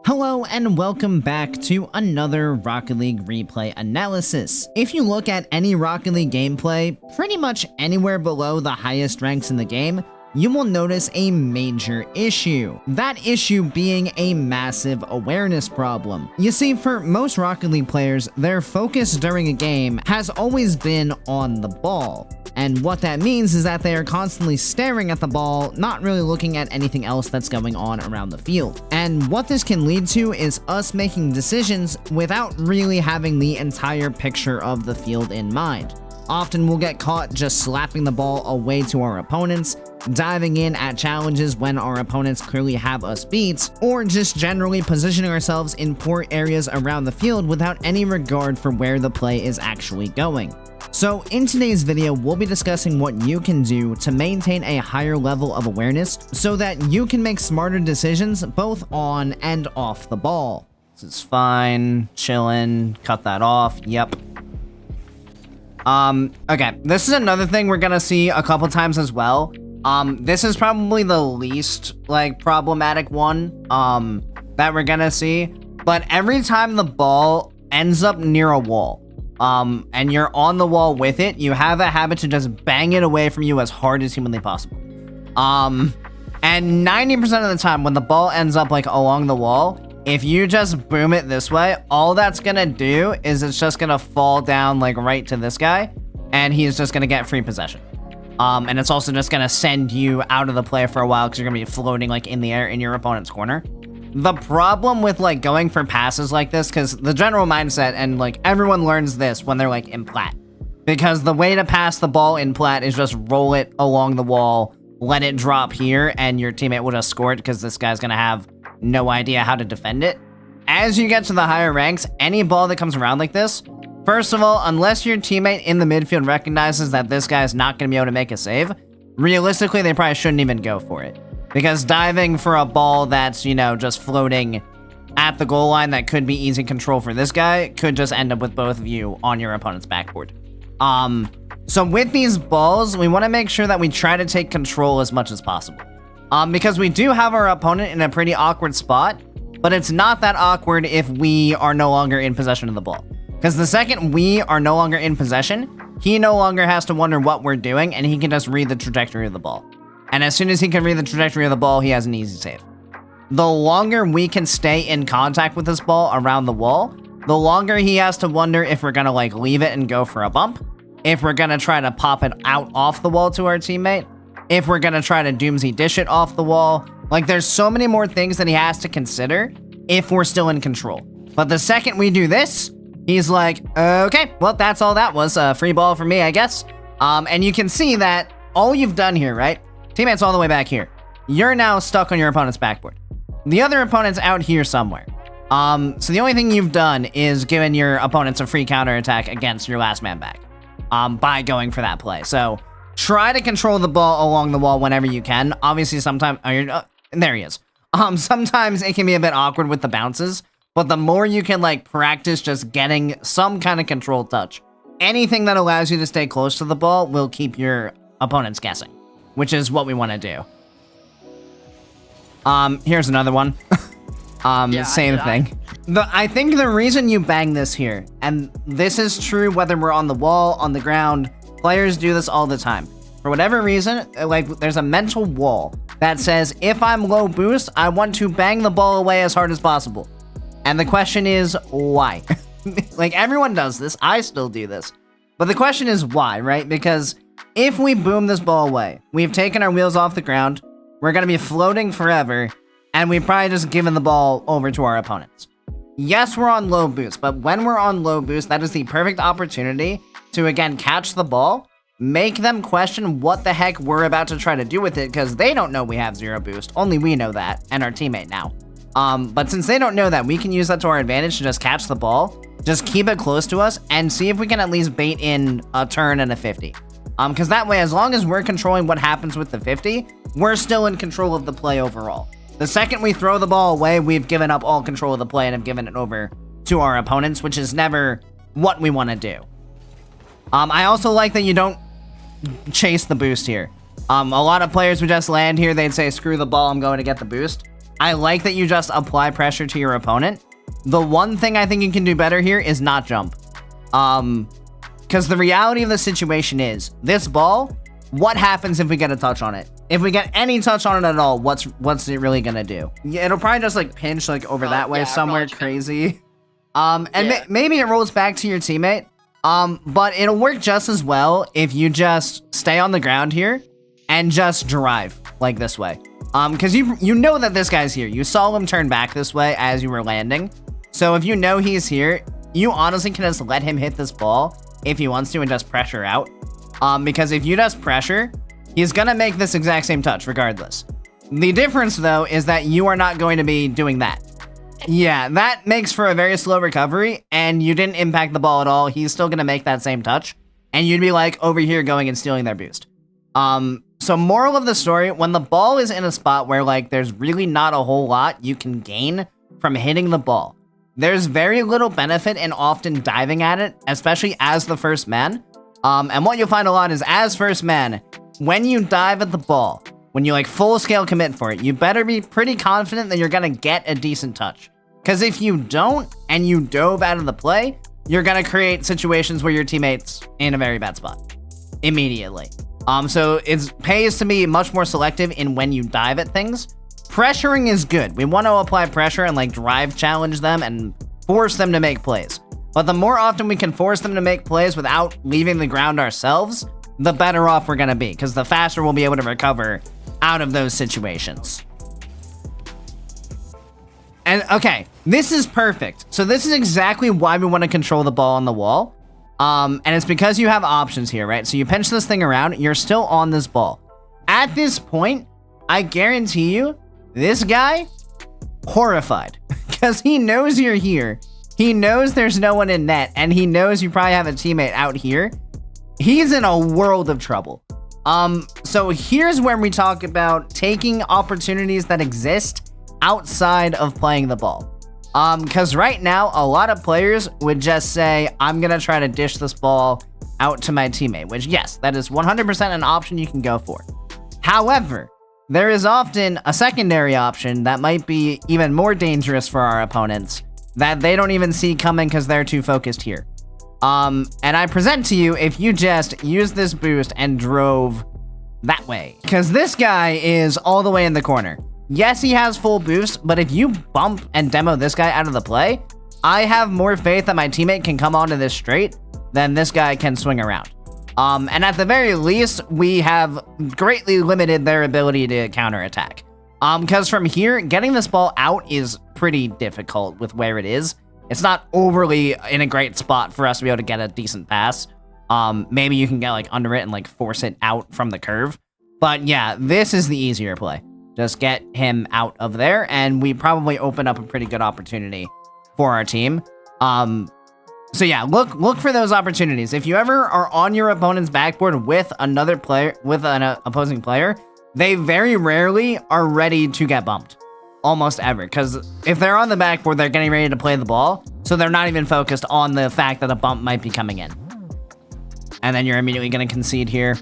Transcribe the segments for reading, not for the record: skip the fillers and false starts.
Hello and welcome back to another Rocket League replay analysis. If you look at any Rocket League gameplay, pretty much anywhere below the highest ranks in the game, you will notice a major issue. That issue being a massive awareness problem. You see, for most Rocket League players, their focus during a game has always been on the ball. And what that means is that they are constantly staring at the ball, not really looking at anything else that's going on around the field. And what this can lead to is us making decisions without really having the entire picture of the field in mind. Often we'll get caught just slapping the ball away to our opponents, diving in at challenges when our opponents clearly have us beat, or just generally positioning ourselves in poor areas around the field without any regard for where the play is actually going. So in today's video, we'll be discussing what you can do to maintain a higher level of awareness so that you can make smarter decisions both on and off the ball. This is fine, chillin', cut that off, yep. Okay, this is another thing we're gonna see a couple times as well. This is probably the least, problematic one, that we're gonna see. But every time the ball ends up near a wall, and you're on the wall with it, you have a habit to just bang it away from you as hard as humanly possible. And 90% of the time when the ball ends up, along the wall, if you just boom it this way, all that's gonna do is it's just gonna fall down, right to this guy, and he's just gonna get free possession. And it's also just gonna send you out of the play for a while because you're gonna be floating, in the air in your opponent's corner. The problem with, going for passes like this, because the general mindset, and, everyone learns this when they're, in plat. Because the way to pass the ball in plat is just roll it along the wall, let it drop here, and your teammate will just score it because this guy's gonna have no idea how to defend it. As you get to the higher ranks, any ball that comes around like this, first of all, unless your teammate in the midfield recognizes that this guy's not gonna be able to make a save, realistically, they probably shouldn't even go for it. Because diving for a ball that's, just floating at the goal line that could be easy control for this guy could just end up with both of you on your opponent's backboard. So with these balls, we want to make sure that we try to take control as much as possible. Because we do have our opponent in a pretty awkward spot, but it's not that awkward if we are no longer in possession of the ball. Because the second we are no longer in possession, he no longer has to wonder what we're doing, and he can just read the trajectory of the ball. And as soon as he can read the trajectory of the ball, he has an easy save. The longer we can stay in contact with this ball around the wall, the longer he has to wonder if we're gonna leave it and go for a bump, if we're gonna try to pop it out off the wall to our teammate, if we're gonna try to doomsy dish it off the wall. There's so many more things that he has to consider if we're still in control. But the second we do this, he's like, okay, well, that's all that was. A free ball for me, I guess. And you can see that all you've done here, right? Teammate's all the way back here. You're now stuck on your opponent's backboard. The other opponent's out here somewhere. So the only thing you've done is given your opponents a free counterattack against your last man back, by going for that play. So try to control the ball along the wall whenever you can. Obviously, sometimes, there he is. Sometimes it can be a bit awkward with the bounces, but the more you can practice just getting some kind of control touch, anything that allows you to stay close to the ball will keep your opponents guessing, which is what we want to do. Here's another one. Yeah, same thing. I think the reason you bang this here, and this is true whether we're on the wall, on the ground, players do this all the time. For whatever reason, there's a mental wall that says, if I'm low boost, I want to bang the ball away as hard as possible. And the question is, why? Everyone does this. I still do this. But the question is why, right? Because if we boom this ball away, we've taken our wheels off the ground, we're going to be floating forever, and we've probably just given the ball over to our opponents. Yes, we're on low boost, but when we're on low boost, that is the perfect opportunity to, again, catch the ball, make them question what the heck we're about to try to do with it, because they don't know we have zero boost. Only we know that, and our teammate now. But since they don't know that, we can use that to our advantage to just catch the ball, just keep it close to us, and see if we can at least bait in a turn and a 50. Because that way, as long as we're controlling what happens with the 50, we're still in control of the play overall. The second we throw the ball away, we've given up all control of the play and have given it over to our opponents, which is never what we want to do. I also like that you don't chase the boost here. A lot of players would just land here, they'd say, screw the ball, I'm going to get the boost. I like that you just apply pressure to your opponent. The one thing I think you can do better here is not jump. Because the reality of the situation is, this ball, what happens if we get a touch on it? If we get any touch on it at all, what's it really gonna do? Yeah, it'll probably just like pinch like over that way somewhere crazy. Maybe it rolls back to your teammate. But it'll work just as well if you just stay on the ground here and just drive like this way. Because you know that this guy's here. You saw him turn back this way as you were landing. So if you know he's here, you honestly can just let him hit this ball if he wants to and just pressure out. Because if you just pressure, he's gonna make this exact same touch regardless. The difference though is that you are not going to be doing that. Yeah, that makes for a very slow recovery, and you didn't impact the ball at all. He's still gonna make that same touch, and you'd be like over here going and stealing their boost. So moral of the story, when the ball is in a spot where like there's really not a whole lot you can gain from hitting the ball, there's very little benefit in often diving at it, especially as the first man. And what you'll find a lot is as first man, when you dive at the ball, when you like full scale commit for it, you better be pretty confident that you're gonna get a decent touch. Because if you don't, and you dove out of the play, you're gonna create situations where your teammate's in a very bad spot immediately. So it pays to be much more selective in when you dive at things. Pressuring is good. We want to apply pressure and like drive challenge them and force them to make plays. But the more often we can force them to make plays without leaving the ground ourselves, the better off we're gonna be, because the faster we'll be able to recover out of those situations. And okay, this is perfect. So this is exactly why we want to control the ball on the wall. And it's because you have options here, right? So you pinch this thing around, you're still on this ball. At this point, I guarantee you, this guy, horrified. Because he knows you're here. He knows there's no one in net, and he knows you probably have a teammate out here. He's in a world of trouble. So here's where we talk about taking opportunities that exist outside of playing the ball. Because right now, a lot of players would just say, I'm going to try to dish this ball out to my teammate, which yes, that is 100% an option you can go for. However, there is often a secondary option that might be even more dangerous for our opponents that they don't even see coming because they're too focused here. And I present to you if you just use this boost and drove that way. Because this guy is all the way in the corner. Yes, he has full boost, but if you bump and demo this guy out of the play, I have more faith that my teammate can come onto this straight than this guy can swing around. And at the very least, we have greatly limited their ability to counterattack. Because from here, getting this ball out is pretty difficult with where it is. It's not overly in a great spot for us to be able to get a decent pass. Maybe you can get like under it and like force it out from the curve. But yeah, this is the easier play. Just get him out of there, and we probably open up a pretty good opportunity for our team. So yeah, look for those opportunities. If you ever are on your opponent's backboard with another player, with an opposing player, they very rarely are ready to get bumped. Almost ever. Because if they're on the backboard, they're getting ready to play the ball, so they're not even focused on the fact that a bump might be coming in. And then you're immediately going to concede here.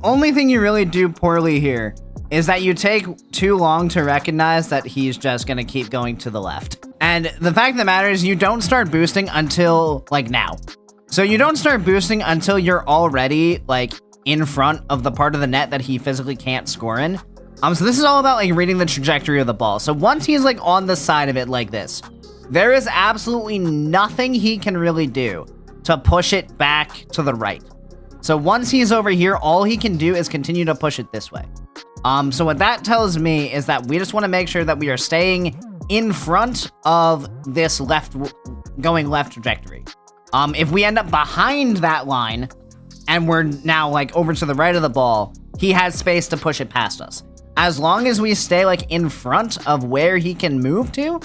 Only thing you really do poorly here is that you take too long to recognize that he's just gonna keep going to the left. And the fact of the matter is you don't start boosting until like now. So you don't start boosting until you're already like in front of the part of the net that he physically can't score in. So this is all about like reading the trajectory of the ball. So once he's like on the side of it like this, there is absolutely nothing he can really do to push it back to the right. So once he's over here, all he can do is continue to push it this way. So what that tells me is that we just want to make sure that we are staying in front of this going left trajectory. If we end up behind that line and we're now like over to the right of the ball, he has space to push it past us. As long as we stay like in front of where he can move to,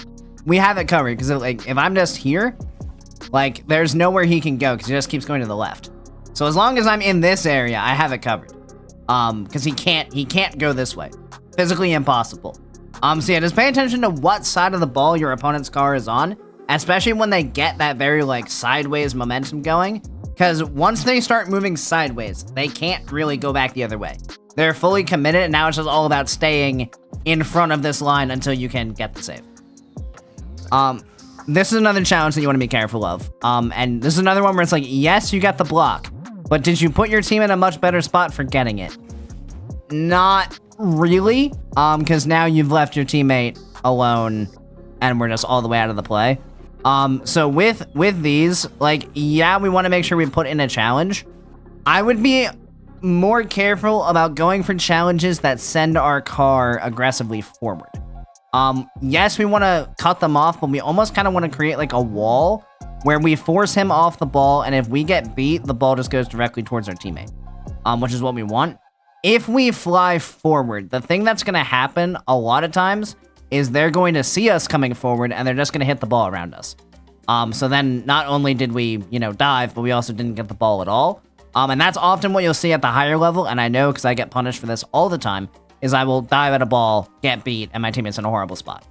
we have it covered. Because like if I'm just here, like there's nowhere he can go because he just keeps going to the left. So as long as I'm in this area, I have it covered. Because he can't go this way. Physically impossible. So yeah, just pay attention to what side of the ball your opponent's car is on, especially when they get that very like sideways momentum going, because once they start moving sideways, they can't really go back the other way. They're fully committed, and now it's just all about staying in front of this line until you can get the save. This is another challenge that you want to be careful of. And this is another one where it's like, yes, you got the block, but did you put your team in a much better spot for getting it? Not really, because now you've left your teammate alone and we're just all the way out of the play. So with these, like, yeah, we want to make sure we put in a challenge. I would be more careful about going for challenges that send our car aggressively forward. Yes, we want to cut them off, but we almost kind of want to create like a wall where we force him off the ball, and if we get beat, the ball just goes directly towards our teammate, which is what we want. If we fly forward, the thing that's going to happen a lot of times is they're going to see us coming forward, and they're just going to hit the ball around us. So then not only did we, dive, but we also didn't get the ball at all. And that's often what you'll see at the higher level, and I know because I get punished for this all the time, is I will dive at a ball, get beat, and my teammate's in a horrible spot.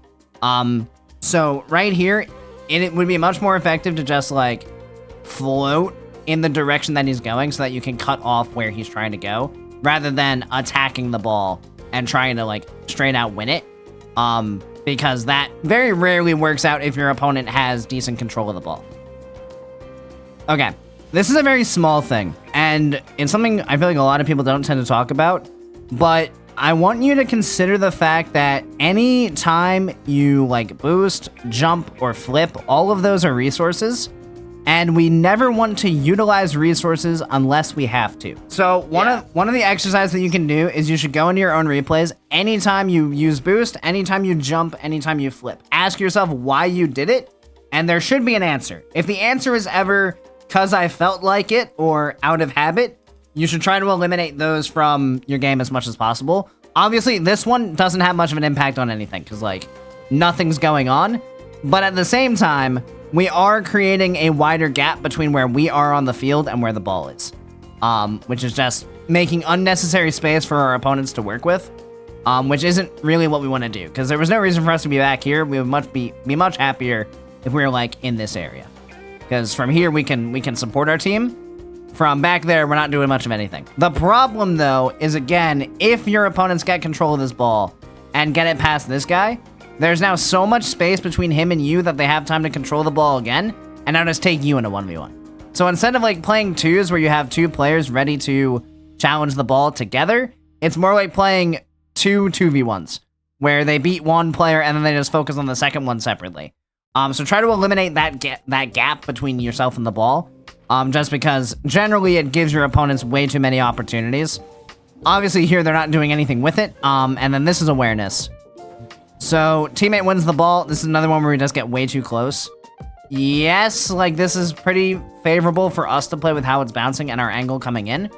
So right here, it would be much more effective to just, like, float in the direction that he's going so that you can cut off where he's trying to go, rather than attacking the ball and trying to, like, straight out win it. Because that very rarely works out if your opponent has decent control of the ball. Okay, this is a very small thing, and it's something I feel like a lot of people don't tend to talk about, but I want you to consider the fact that any time you, like, boost, jump, or flip, all of those are resources, and we never want to utilize resources unless we have to. So one of the exercises that you can do is you should go into your own replays. Anytime you use boost, anytime you jump, anytime you flip, ask yourself why you did it, and there should be an answer. If the answer is ever because I felt like it or out of habit, you should try to eliminate those from your game as much as possible. Obviously, this one doesn't have much of an impact on anything because, like, nothing's going on. But at the same time, we are creating a wider gap between where we are on the field and where the ball is, which is just making unnecessary space for our opponents to work with, which isn't really what we want to do, because there was no reason for us to be back here. We would be much happier if we were, like, in this area, because from here we can support our team. From back there, we're not doing much of anything. The problem, though, is, again, if your opponents get control of this ball and get it past this guy, there's now so much space between him and you that they have time to control the ball again, and now just take you in a 1v1. So instead of, like, playing twos where you have two players ready to challenge the ball together, it's more like playing two 2v1s, where they beat one player and then they just focus on the second one separately. So try to eliminate that gap between yourself and the ball, just because generally it gives your opponents way too many opportunities. Obviously here they're not doing anything with it, and then this is awareness. So teammate wins the ball. This is another one where we just get way too close. Yes, like, this is pretty favorable for us to play with how it's bouncing and our angle coming in,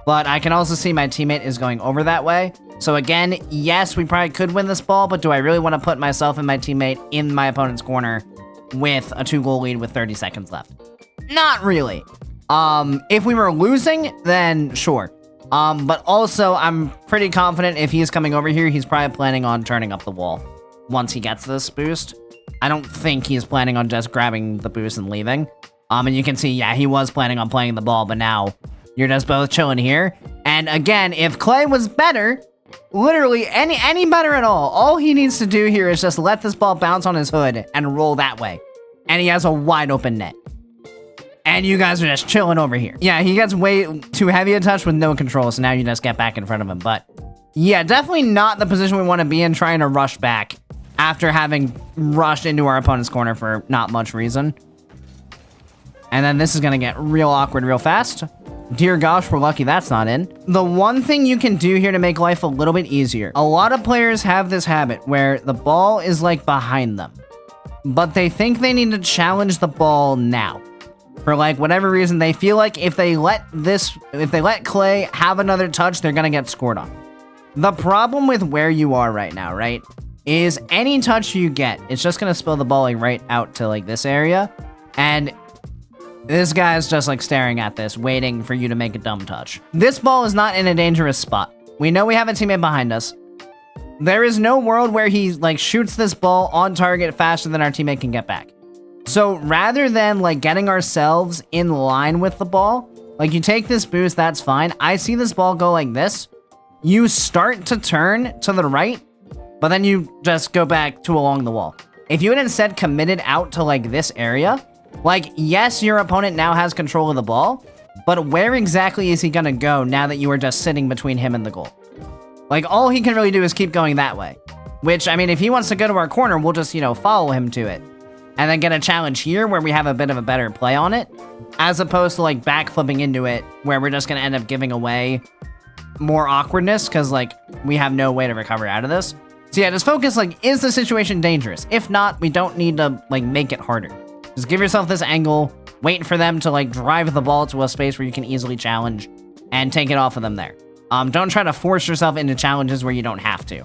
but I can also see my teammate is going over that way. So again, yes, we probably could win this ball, but do I really want to put myself and my teammate in my opponent's corner with a 2-goal lead with 30 seconds left? Not really. If we were losing, then sure. But also, I'm pretty confident if he's coming over here, he's probably planning on turning up the wall once he gets this boost. I don't think he's planning on just grabbing the boost and leaving. And you can see, yeah, he was planning on playing the ball, but now you're just both chilling here. And again, if Clay was better, literally any better at all he needs to do here is just let this ball bounce on his hood and roll that way. And he has a wide open net. And you guys are just chilling over here. Yeah, he gets way too heavy a touch with no control, so now you just get back in front of him. But yeah, definitely not the position we want to be in, trying to rush back after having rushed into our opponent's corner for not much reason. And then this is going to get real awkward real fast. Dear gosh, we're lucky that's not in. The one thing you can do here to make life a little bit easier, a lot of players have this habit where the ball is, like, behind them, but they think they need to challenge the ball now. For, like, whatever reason, they feel like if they let Clay have another touch, they're gonna get scored on. The problem with where you are right now, right, is any touch you get, it's just gonna spill the ball, like, right out to, like, this area, and this guy's just, like, staring at this, waiting for you to make a dumb touch. This ball is not in a dangerous spot. We know we have a teammate behind us. There is no world where he, like, shoots this ball on target faster than our teammate can get back. So rather than, like, getting ourselves in line with the ball, like, you take this boost, that's fine. I see this ball go like this. You start to turn to the right, but then you just go back to along the wall. If you had instead committed out to like this area, like, yes, your opponent now has control of the ball, but where exactly is he gonna go now that you are just sitting between him and the goal? Like, all he can really do is keep going that way. Which, I mean, if he wants to go to our corner, we'll just, you know, follow him to it. And then get a challenge here where we have a bit of a better play on it, as opposed to, like, backflipping into it, where we're just gonna end up giving away more awkwardness, because, like, we have no way to recover out of this. So yeah, just focus, like, is the situation dangerous? If not, we don't need to, like, make it harder. Just give yourself this angle, wait for them to, like, drive the ball to a space where you can easily challenge, and take it off of them there. Don't try to force yourself into challenges where you don't have to.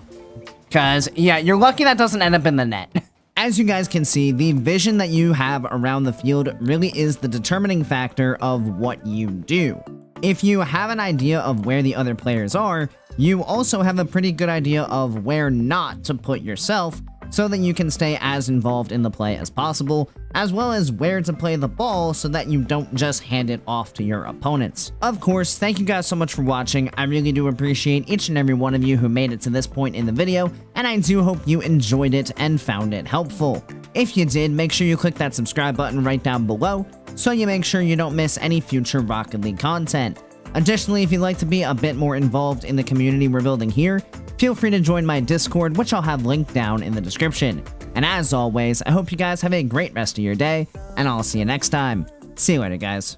Because, yeah, you're lucky that doesn't end up in the net. As you guys can see, the vision that you have around the field really is the determining factor of what you do. If you have an idea of where the other players are, you also have a pretty good idea of where not to put yourself so that you can stay as involved in the play as possible, as well as where to play the ball so that you don't just hand it off to your opponents. Of course, thank you guys so much for watching. I really do appreciate each and every one of you who made it to this point in the video, and I do hope you enjoyed it and found it helpful. If you did, make sure you click that subscribe button right down below so you make sure you don't miss any future Rocket League content. Additionally, if you'd like to be a bit more involved in the community we're building here, feel free to join my Discord, which I'll have linked down in the description. And as always, I hope you guys have a great rest of your day, and I'll see you next time. See you later, guys.